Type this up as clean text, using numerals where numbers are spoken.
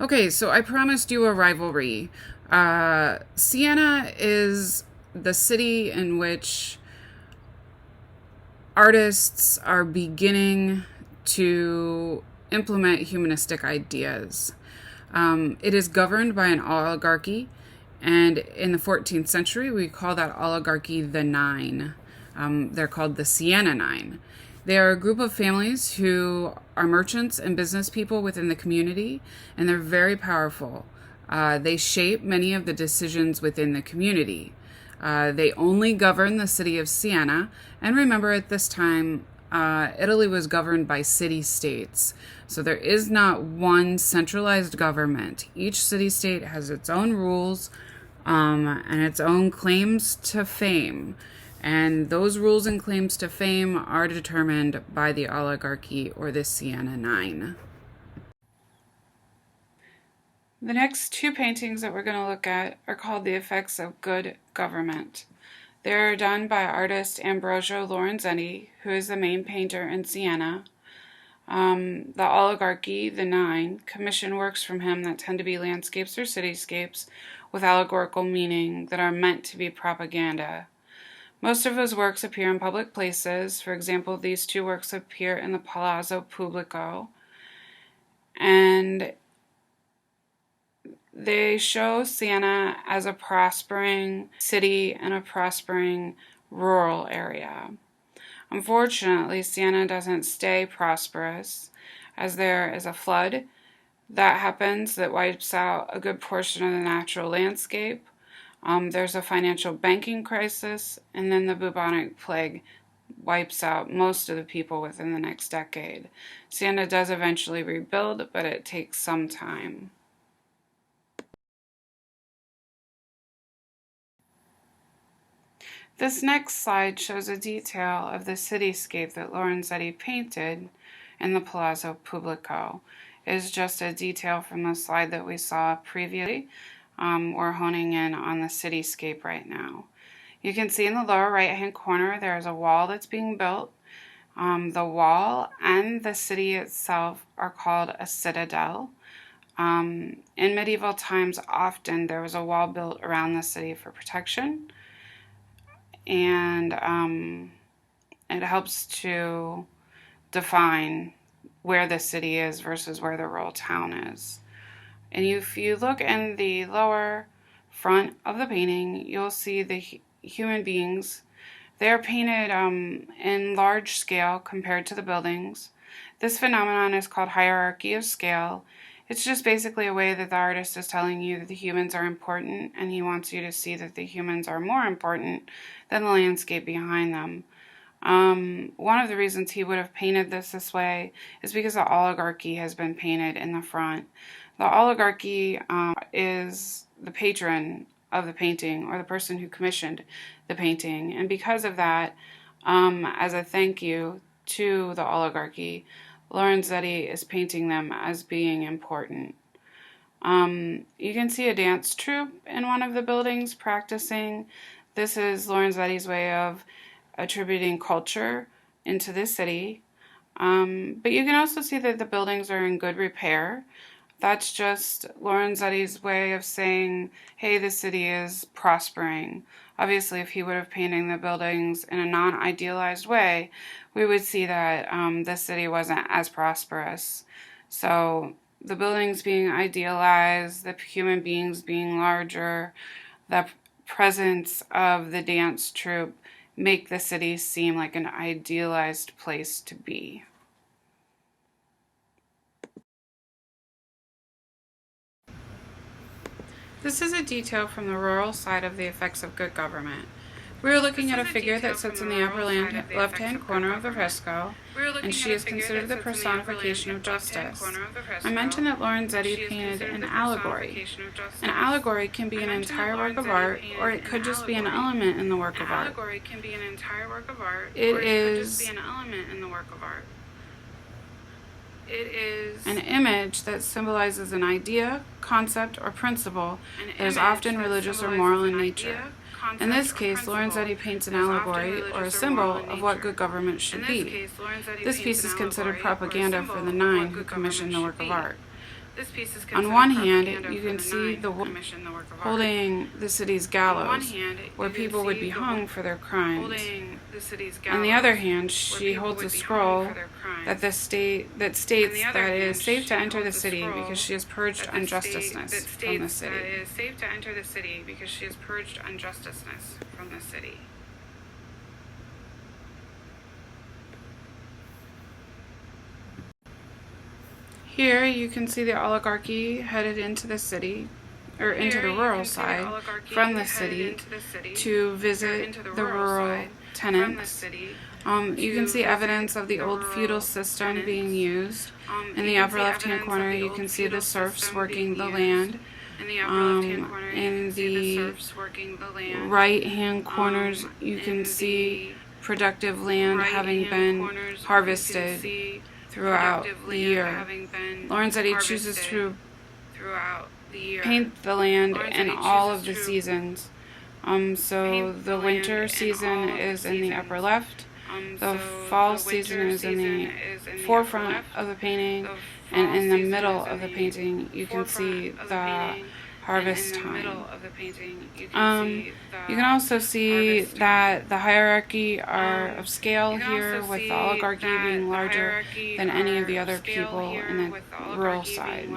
Okay, so I promised you a rivalry. Siena is the city in which artists are beginning to implement humanistic ideas. It is governed by an oligarchy, and in the 14th century, we call that oligarchy the Nine. They're called the Siena Nine. They are a group of families who are merchants and business people within the community, and they're very powerful. They shape many of the decisions within the community. They only govern the city of Siena, and remember at this time, Italy was governed by city-states. So there is not one centralized government. Each city-state has its own rules and its own claims to fame. And those rules and claims to fame are determined by the oligarchy or the Siena Nine. The next two paintings that we're going to look at are called The Effects of Good Government. They're done by artist Ambrogio Lorenzetti, who is the main painter in Siena. The oligarchy, the Nine, commission works from him that tend to be landscapes or cityscapes with allegorical meaning that are meant to be propaganda. Most of his works appear in public places. For example, these two works appear in the Palazzo Pubblico, and they show Siena as a prospering city and a prospering rural area. Unfortunately, Siena doesn't stay prosperous, as there is a flood that happens that wipes out a good portion of the natural landscape. There's a financial banking crisis, and then the bubonic plague wipes out most of the people within the next decade. Siena does eventually rebuild, but it takes some time. This next slide shows a detail of the cityscape that Lorenzetti painted in the Palazzo Pubblico. It is just a detail from the slide that we saw previously. We're honing in on the cityscape right now. You can see in the lower right hand corner there is a wall that's being built. The wall and the city itself are called a citadel. In medieval times, often there was a wall built around the city for protection, and it helps to define where the city is versus where the rural town is. And if you look in the lower front of the painting, you'll see the human beings. They're painted in large scale compared to the buildings. This phenomenon is called hierarchy of scale. It's just basically a way that the artist is telling you that the humans are important, and he wants you to see that the humans are more important than the landscape behind them. One of the reasons he would have painted this way is because the oligarchy has been painted in the front. The oligarchy is the patron of the painting, or the person who commissioned the painting, and because of that, as a thank you to the oligarchy, Lorenzetti is painting them as being important. You can see a dance troupe in one of the buildings practicing. This is Lorenzetti's way of attributing culture into the city. But you can also see that the buildings are in good repair. That's just Lorenzetti's way of saying, hey, the city is prospering. Obviously, if he would have painted the buildings in a non-idealized way, we would see that the city wasn't as prosperous. So the buildings being idealized, the human beings being larger, the presence of the dance troupe make the city seem like an idealized place to be. This is a detail from the rural side of the effects of good government. We are looking at a figure that sits in the upper left-hand corner of the fresco, and she is considered the personification of justice. I mentioned that Lorenzetti painted an allegory. An allegory can be an entire work of art, or it could just be an element in the work of art. It is an image that symbolizes an idea, concept, or principle that is often religious or moral in nature. In this case, Lorenzetti paints an allegory or a symbol of what good government should be. This piece is considered propaganda for the Nine who commissioned the work of art. This piece is On one considered hand, propaganda you for can the see nine the who commissioned the work of art. holding the city's On one gallows, hand, where you can people would see be the hung for their crimes. holding the city's On the gallows, other hand, where she people holds a would be hung scroll for their crimes. that states On the other that it hand, is safe to she enter the holds a city scroll because she has purged that injusticeness that from the states that city. it is safe to enter the city because she has purged injusticeness from the city. Here you can see the oligarchy headed into the city, or into the rural side, from the city to visit the rural tenants. You can see evidence of the old feudal system being used. In the upper left-hand corner, you can see the serfs working the land. In the right-hand corners, you can see productive land having been harvested throughout the year. Lorenzetti chooses to paint the land in all of the seasons. So the winter season is in the upper left, the fall season is in the forefront of the painting, and in the middle of the painting you can see the harvest time. You can also see that the hierarchy of scale here, with the oligarchy being larger than any of the other people in the rural side.